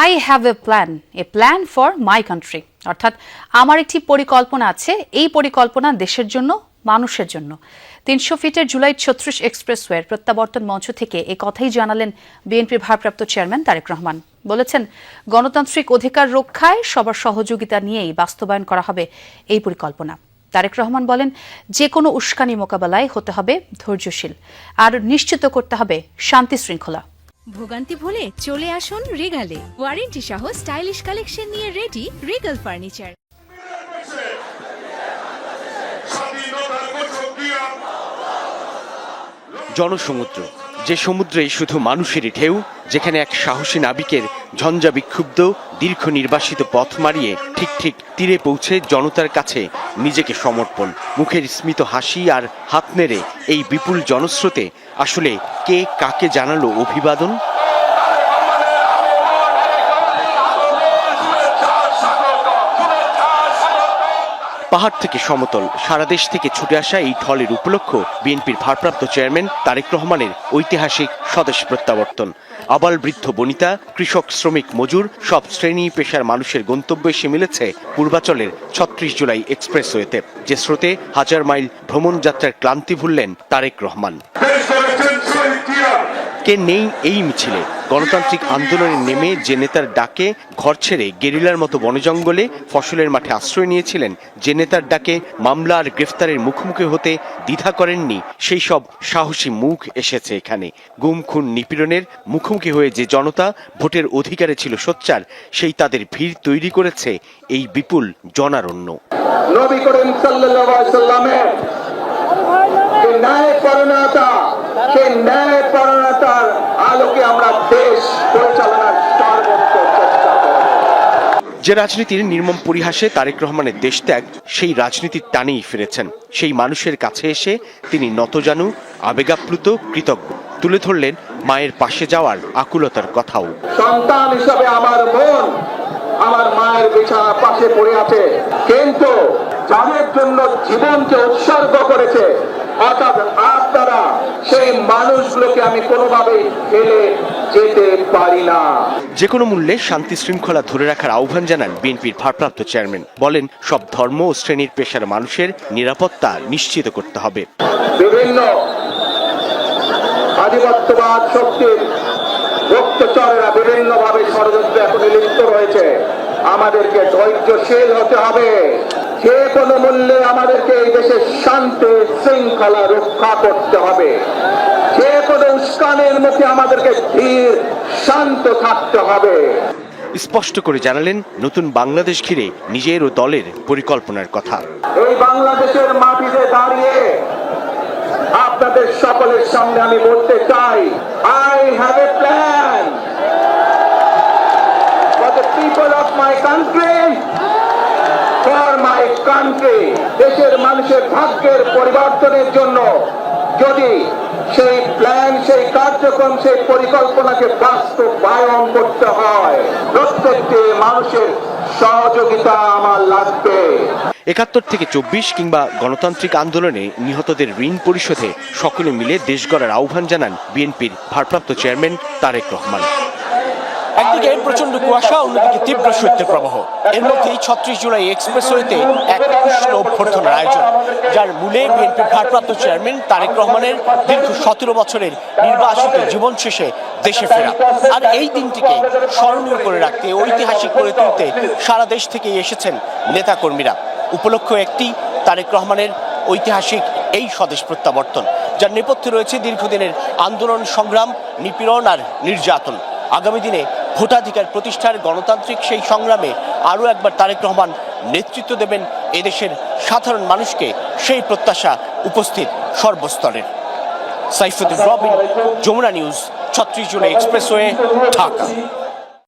I have a plan for my country, অর্থাৎ আমার একটি পরিকল্পনা আছে। এই পরিকল্পনা দেশের জন্য, মানুষের জন্য। ৩০০ ফিটের জুলাই ৩৬ এক্সপ্রেসওয়ের প্রত্যাবর্তন মঞ্চ থেকে এ কথাই জানালেন বিএনপির ভারপ্রাপ্ত চেয়ারম্যান তারেক রহমান। বলেছেন, গণতান্ত্রিক অধিকার রক্ষায় সবার সহযোগিতা নিয়েই বাস্তবায়ন করা হবে এই পরিকল্পনা। তারেক রহমান বলেন, যে কোনো উস্কানি মোকাবেলায় হতে হবে ধৈর্যশীল, আর নিশ্চিত করতে হবে শান্তি শৃঙ্খলা। ভোগান্তি ভুলে চলে আসুন রিগালে, ওয়ারেন্টি সহ স্টাইলিশ কালেকশন নিয়ে রেডি রিগাল ফার্নিচার। জনসমুদ্র, যে সমুদ্রে শুধু মানুষেরই ঢেউ, যেখানে এক সাহসী নাবিকের ঝঞ্ঝা বিক্ষুব্ধ দীর্ঘ নির্বাসিত পথ মারিয়ে ঠিক তীরে পৌঁছে জনতার কাছে নিজেকে সমর্পণ, মুখের স্মিত হাসি আর হাত নেড়ে এই বিপুল জনস্রোতে আসলে কে কাকে জানালো অভিবাদন? পাহাড় থেকে সমতল, সারা দেশ থেকে ছুটে আসা এই ঢলের উপলক্ষ বিএনপির ভারপ্রাপ্ত চেয়ারম্যান তারেক রহমানের ঐতিহাসিক স্বদেশ প্রত্যাবর্তন। আবাল বৃদ্ধ বনিতা, কৃষক, শ্রমিক, মজুর সব শ্রেণী পেশার মানুষের গন্তব্য এসে মিলেছে পূর্বাচলের ৩৬ জুলাই এক্সপ্রেসওয়েতে, যে স্রোতে হাজার মাইল ভ্রমণ যাত্রার ক্লান্তি ভুললেন তারেক রহমান। কে নেই এই মিছিলে? গণতান্ত্রিক আন্দোলনে নেমে যে নেতার ডাকে ঘর ছেড়ে গেরিলার মতো বনজঙ্গলে ফসলের মাঠে আশ্রয় নিয়েছিলেন, যে নেতার ডাকে মামলা আর গ্রেফতারের মুখোমুখি হতে দ্বিধা করেননি, সেই সব সাহসী মুখ এসেছে এখানে। গুম, খুন, নিপীড়নের মুখোমুখি হয়ে যে জনতা ভোটের অধিকারে ছিল সোচ্চার, সেই তাদের ভিড় তৈরি করেছে এই বিপুল জনারণ্য। নবী করিম সাল্লাল্লাহু আলাইহি সাল্লামের ন্যায়পরায়ণতার আলোকে আমরা দেশ পরিচালনার সর্বোচ্চ চেষ্টা করব। যে রাজনীতির নির্মম পরিহাসে তারেক রহমানের দেশত্যাগ, সেই রাজনীতির টানেই ফিরেছেন। সেই মানুষের কাছে এসে তিনি নতজানু, আবেগাপ্লুত, কৃতজ্ঞ। তুলে ধরলেন মায়ের পাশে যাওয়ার আকুলতার কথাও। সন্তান হিসেবে আমার বোন আমার মায়ের বিছানার পাশে পড়ে আছে, কিন্তু যাদের জন্য জীবনকে উৎসর্গ করেছে, অর্থাৎ আপনারা, সেই মানুষগুলোকে আমি কোনোভাবেই ফেলে যেতে পারি না। যে কোনো মূল্যে শান্তি শৃঙ্খলা ধরে রাখার আহ্বান জানান বিএনপির ভারপ্রাপ্ত চেয়ারম্যান। বলেন, সব ধর্ম ও শ্রেণীর পেশার মানুষের নিরাপত্তা নিশ্চিত করতে হবে। বিভিন্ন আধিপত্যবাদ শক্তির গুপ্তচরেরা বিভিন্নভাবে ষড়যন্ত্রে এখন লিপ্ত রয়েছে। আমাদেরকে ধৈর্যশীল হতে হবে। যে কোনো মূল্যে আমাদেরকে এই দেশের শান্তি শৃঙ্খলা রক্ষা করতে হবে। যে কোনো উস্কানির মুখে আমাদেরকে ধীর শান্ত থাকতে হবে। স্পষ্ট করে জানালেন নতুন বাংলাদেশ ঘিরে নিজের ও দলের পরিকল্পনার কথা। এই বাংলাদেশের মাটিতে দাঁড়িয়ে আপনাদের সকলের সামনে আমি বলতে চাই, I have a plan for the people of my country, for my country. দেশের মানুষের ভাগ্যের পরিবর্তনের জন্য যদি সেই প্ল্যান, সেই কার্যক্রম, সেই পরিকল্পনাকে বাস্তবায়ন করতে হয়, প্রত্যেকটি মানুষের সহযোগিতা আমার লাগবে। ৭১ থেকে ২৪ কিংবা গণতান্ত্রিক আন্দোলনে নিহতদের ঋণ পরিশোধে সকলে মিলে দেশ গড়ার আহ্বান জানান বিএনপির ভারপ্রাপ্ত চেয়ারম্যান তারেক রহমান। একদিকে প্রচন্ড কুয়াশা, অন্যদিকে তীব্র শৈত্যের প্রবাহ। এর মধ্যেই ৩৬ জুলাই এক্সপ্রেসওয়েতে এক কৃষ্ণ অভ্যর্থনার আয়োজন, যার মূলে বিএনপির ভারপ্রাপ্ত চেয়ারম্যান তারেক রহমানের দীর্ঘ ১৭ বছরের নির্বাসিত জীবন শেষে দেশে ফেরা। আর এই দিনটিকে স্মরণীয় করে রাখতে, ঐতিহাসিক করে তুলতে সারা দেশ থেকেই এসেছেন নেতাকর্মীরা। উপলক্ষ একটি, তারেক রহমানের ঐতিহাসিক এই স্বদেশ প্রত্যাবর্তন, যার নেপথ্যে রয়েছে দীর্ঘদিনের আন্দোলন, সংগ্রাম, নিপীড়ন আর নির্যাতন। আগামী দিনে ভোটাধিকার প্রতিষ্ঠার গণতান্ত্রিক সেই সংগ্রামে আরও একবার তারেক রহমান নেতৃত্ব দেবেন এদেশের সাধারণ মানুষকে, সেই প্রত্যাশা উপস্থিত সর্বস্তরের। Saifuddin Robin, Jamuna news, ৩৬ July expressway, Dhaka.